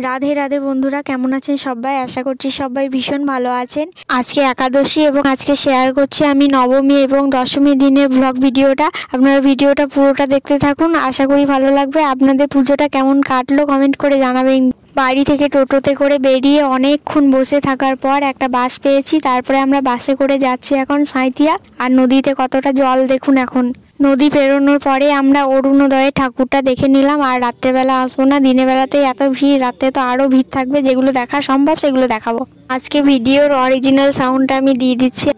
রাধে রাধে বন্ধুরা, কেমন আছেন সবাই? আশা করছি সবাই ভীষণ ভালো আছেন। আজকে একাদশী এবং আজকে শেয়ার করছি আমি নবমী এবং দশমী দিনের ব্লগ ভিডিওটা। আপনারা ভিডিওটা পুরোটা দেখতে থাকুন, আশা করি ভালো লাগবে। আপনাদের পুজোটা কেমন কাটলো কমেন্ট করে জানাবেন। বাড়ি থেকে টোটোতে করে বেরিয়ে অনেকক্ষণ বসে থাকার পর একটা বাস পেয়েছি, তারপরে আমরা বাসে করে যাচ্ছি এখন সাঁইথিয়া। আর নদীতে কতটা জল দেখুন। এখন নদী পেরোনোর পরে আমরা অরুণোদয়ে ঠাকুরটা দেখে নিলাম। আর রাত্রেবেলা আসবো না, দিনের বেলাতেই এত ভিড়, রাতে তো আরও ভিড় থাকবে। যেগুলো দেখা সম্ভব সেগুলো দেখাবো। আজকে ভিডিওর অরিজিনাল সাউন্ডটা আমি দিয়ে দিচ্ছি।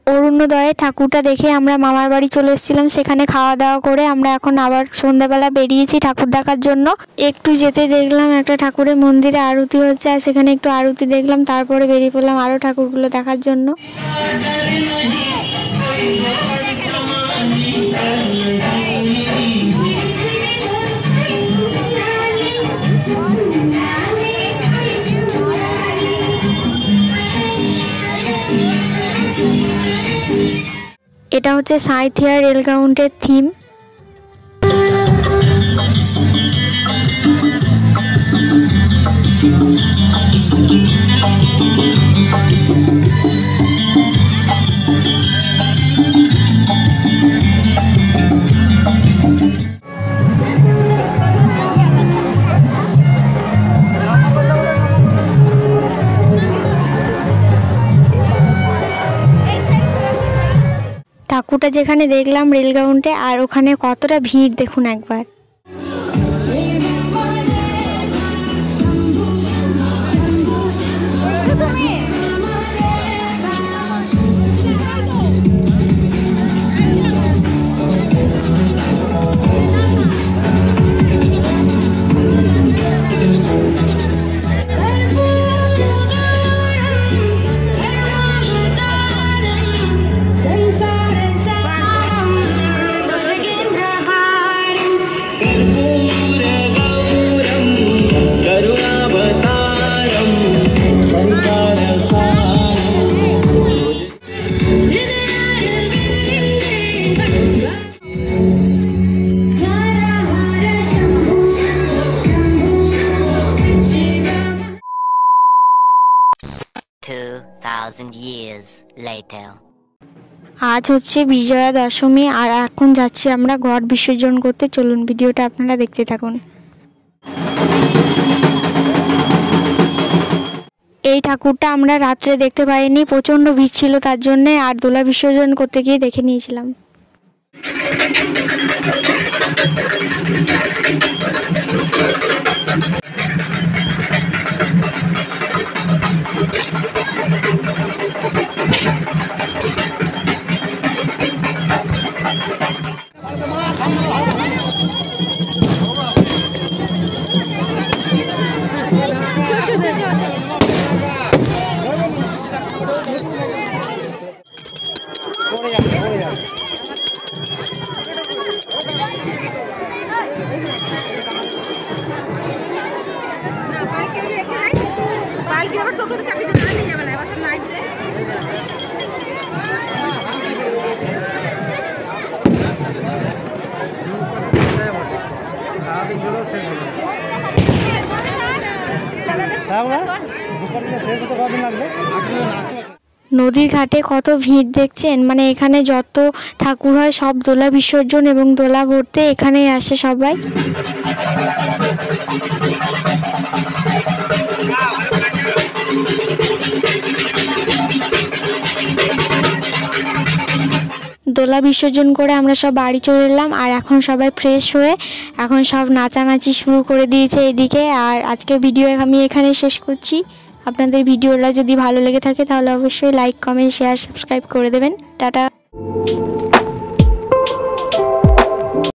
অরুণোদয়ে ঠাকুরটা দেখে আমরা মামার বাড়ি চলে এসেছিলাম। সেখানে খাওয়া দাওয়া করে আমরা এখন আবার সন্ধ্যাবেলা বেরিয়েছি ঠাকুর দেখার জন্য। একটু যেতে দেখলাম একটা ঠাকুরের মন্দিরে আরতি হচ্ছে, আর সেখানে একটু আরতি দেখলাম। তারপরে বেরিয়ে পড়লাম আরও ঠাকুরগুলো দেখার জন্য। এটা হচ্ছে সাঁইথিয়া রেল গ্রাউন্ডের থিম। ঠাকুরটা যেখানে দেখলাম রেল গ্রাউন্ডে, আর ওখানে কতটা ভিড় দেখুন একবার। আজ হচ্ছে বিজয়া দশমী, আর এখন যাচ্ছি আমরা ঘট বিসর্জন করতে। চলুন ভিডিওটা আপনারা দেখতে থাকুন। এই ঠাকুরটা আমরা রাত্রে দেখতে পাইনি, প্রচণ্ড ভিড় ছিল তার জন্যে, আর দোলা বিসর্জন করতে গিয়ে দেখে নিয়েছিলাম। নদীর ঘাটে কত ভিড় দেখছেন, মানে এখানে যত ঠাকুর হয় সব দোলা বিসর্জন এবং দোলা ভরতে এখানেই আসে সবাই। দোলা বিসর্জন করে আমরা সব বাড়ি চলে এলাম। আর এখন সবাই ফ্রেশ হয়ে এখন সব নাচানাচি শুরু করে দিয়েছে এদিকে। আর আজকের ভিডিও আমি এখানে শেষ করছি। আপনাদের ভিডিওটা যদি ভালো লেগে থাকে তাহলে অবশ্যই লাইক, কমেন্ট, শেয়ার, সাবস্ক্রাইব করে দেবেন। টাটা।